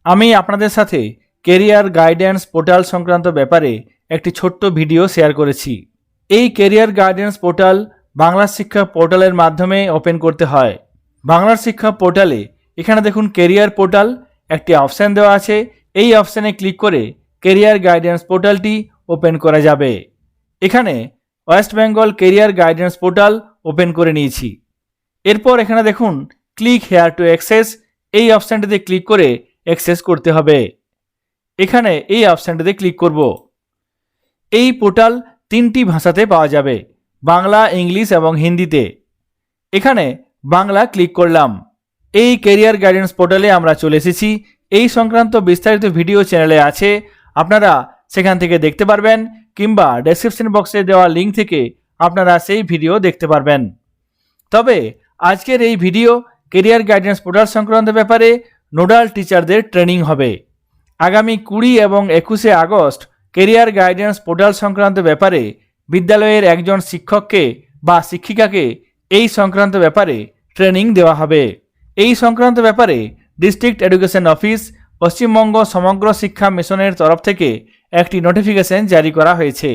আমি আপনাদের সাথে কেরিয়ার গাইডেন্স পোর্টাল সংক্রান্ত ব্যাপারে একটি ছোট্ট ভিডিও শেয়ার করেছি। এই কেরিয়ার গাইডেন্স পোর্টাল বাংলা শিক্ষা পোর্টালের মাধ্যমে ওপেন করতে হয়। বাংলার শিক্ষা পোর্টালে এখানে দেখুন কেরিয়ার পোর্টাল একটি অপশান দেওয়া আছে। এই অপশানে ক্লিক করে কেরিয়ার গাইডেন্স পোর্টালটি ওপেন করা যাবে। এখানে West Bengal career guidance portal open করে নিয়েছি। এরপর এখানে দেখুন ক্লিক হেয়ার টু অ্যাক্সেস, এই অপশানটিতে ক্লিক করে অ্যাক্সেস করতে হবে। এখানে এই অপশানটিতে ক্লিক করব। এই পোর্টাল 3টি ভাষাতে পাওয়া যাবে, বাংলা, ইংলিশ এবং হিন্দিতে। এখানে বাংলা ক্লিক করলাম। এই কেরিয়ার গাইডেন্স পোর্টালে আমরা চলে এসেছি। এই সংক্রান্ত বিস্তারিত ভিডিও চ্যানেলে আছে, আপনারা সেখান থেকে দেখতে পারবেন, কিংবা ডেসক্রিপশন বক্সে দেওয়া লিঙ্ক থেকে আপনারা সেই ভিডিও দেখতে পারবেন। তবে আজকের এই ভিডিও কেরিয়ার গাইডেন্স পোর্টাল সংক্রান্ত ব্যাপারে নোডাল টিচারদের ট্রেনিং হবে। আগামী 20 এবং 21 আগস্ট কেরিয়ার গাইডেন্স পোর্টাল সংক্রান্ত ব্যাপারে বিদ্যালয়ের একজন শিক্ষককে বা শিক্ষিকাকে এই সংক্রান্ত ব্যাপারে ট্রেনিং দেওয়া হবে। এই সংক্রান্ত ব্যাপারে ডিস্ট্রিক্ট এডুকেশন অফিস, পশ্চিমবঙ্গ সমগ্র শিক্ষা মিশনের তরফ থেকে একটি নোটিফিকেশন জারি করা হয়েছে।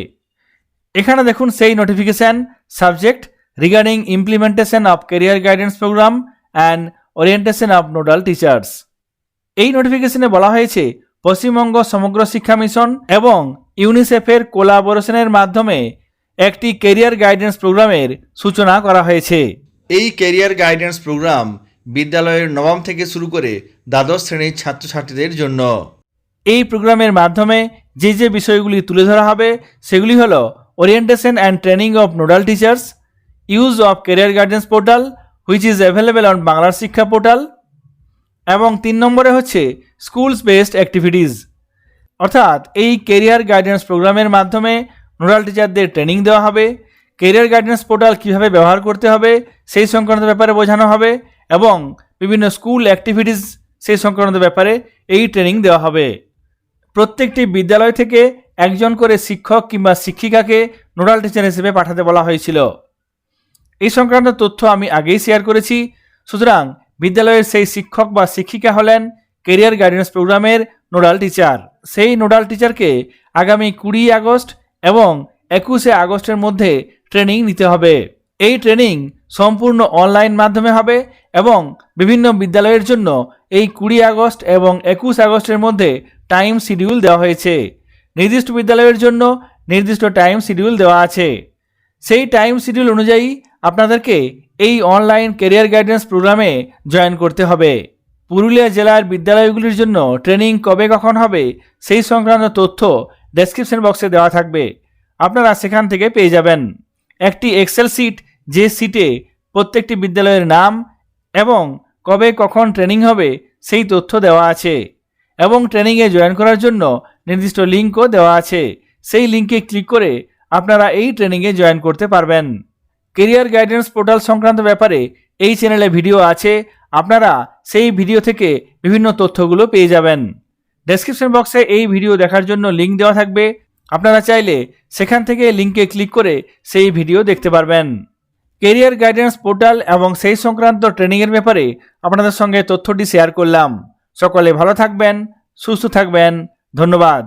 এখানে দেখুন সেই notification, subject regarding implementation of career guidance programme and orientation of nodal teachers. এই নোটিফিকেশনে বলা হয়েছে পশ্চিমবঙ্গ সমগ্র শিক্ষা মিশন এবং ইউনিসেফের কোলাবোরেশনের মাধ্যমে একটি কেরিয়ার গাইডেন্স প্রোগ্রামের সূচনা করা হয়েছে। এই ক্যারিয়ার গাইডেন্স প্রোগ্রাম বিদ্যালয়ের নবম থেকে শুরু করে দ্বাদশ শ্রেণীর ছাত্রছাত্রীদের জন্য। এই প্রোগ্রামের মাধ্যমে যে বিষয়গুলি তুলে ধরা হবে সেগুলি হলো orientation and training of nodal teachers, use of career guidance portal which is available on বাংলার শিক্ষা পোর্টাল, এবং 3 নম্বরে হচ্ছে স্কুলস বেসড অ্যাক্টিভিটিস। অর্থাৎ এই কেরিয়ার গাইডেন্স প্রোগ্রামের মাধ্যমে নোডাল টিচারদের ট্রেনিং দেওয়া হবে, কেরিয়ার গাইডেন্স পোর্টাল কীভাবে ব্যবহার করতে হবে সেই সংক্রান্ত ব্যাপারে বোঝানো হবে, এবং বিভিন্ন স্কুল অ্যাক্টিভিটিস সেই সংক্রান্ত ব্যাপারে এই ট্রেনিং দেওয়া হবে। প্রত্যেকটি বিদ্যালয় থেকে একজন করে শিক্ষক কিংবা শিক্ষিকাকে নোডাল টিচার হিসেবে পাঠাতে বলা হয়েছিল। এই সংক্রান্ত তথ্য আমি আগেই শেয়ার করেছি। সুতরাং বিদ্যালয়ের সেই শিক্ষক বা শিক্ষিকা হলেন কেরিয়ার গাইডেন্স প্রোগ্রামের নোডাল টিচার। সেই নোডাল টিচারকে আগামী 20 আগস্ট এবং 21 আগস্টের মধ্যে ট্রেনিং নিতে হবে। এই ট্রেনিং সম্পূর্ণ অনলাইন মাধ্যমে হবে এবং বিভিন্ন বিদ্যালয়ের জন্য এই 20 আগস্ট এবং 21 আগস্টের মধ্যে টাইম শিডিউল দেওয়া হয়েছে। নির্দিষ্ট বিদ্যালয়ের জন্য নির্দিষ্ট টাইম শিডিউল দেওয়া আছে। সেই টাইম শিডিউল অনুযায়ী আপনাদেরকে এই অনলাইন কেরিয়ার গাইডেন্স প্রোগ্রামে জয়েন করতে হবে। পুরুলিয়া জেলার বিদ্যালয়গুলির জন্য ট্রেনিং কবে কখন হবে সেই সংক্রান্ত তথ্য ডেসক্রিপশন বক্সে দেওয়া থাকবে, আপনারা সেখান থেকে পেয়ে যাবেন। একটি এক্সেল শিট, যে শিটে প্রত্যেকটি বিদ্যালয়ের নাম এবং কবে কখন ট্রেনিং হবে সেই তথ্য দেওয়া আছে, এবং ট্রেনিংয়ে জয়েন করার জন্য নির্দিষ্ট লিঙ্কও দেওয়া আছে। সেই লিঙ্কে ক্লিক করে আপনারা এই ট্রেনিংয়ে জয়েন করতে পারবেন। কেরিয়ার গাইডেন্স পোর্টাল সংক্রান্ত ব্যাপারে এই চ্যানেলে ভিডিও আছে, আপনারা সেই ভিডিও থেকে বিভিন্ন তথ্যগুলো পেয়ে যাবেন। ডেসক্রিপশন বক্সে এই ভিডিও দেখার জন্য লিঙ্ক দেওয়া থাকবে, আপনারা চাইলে সেখান থেকে লিঙ্কে ক্লিক করে সেই ভিডিও দেখতে পারবেন। কেরিয়ার গাইডেন্স পোর্টাল এবং সেই সংক্রান্ত ট্রেনিংয়ের ব্যাপারে আপনাদের সঙ্গে তথ্যটি শেয়ার করলাম। সকলে ভালো থাকবেন, সুস্থ থাকবেন, ধন্যবাদ।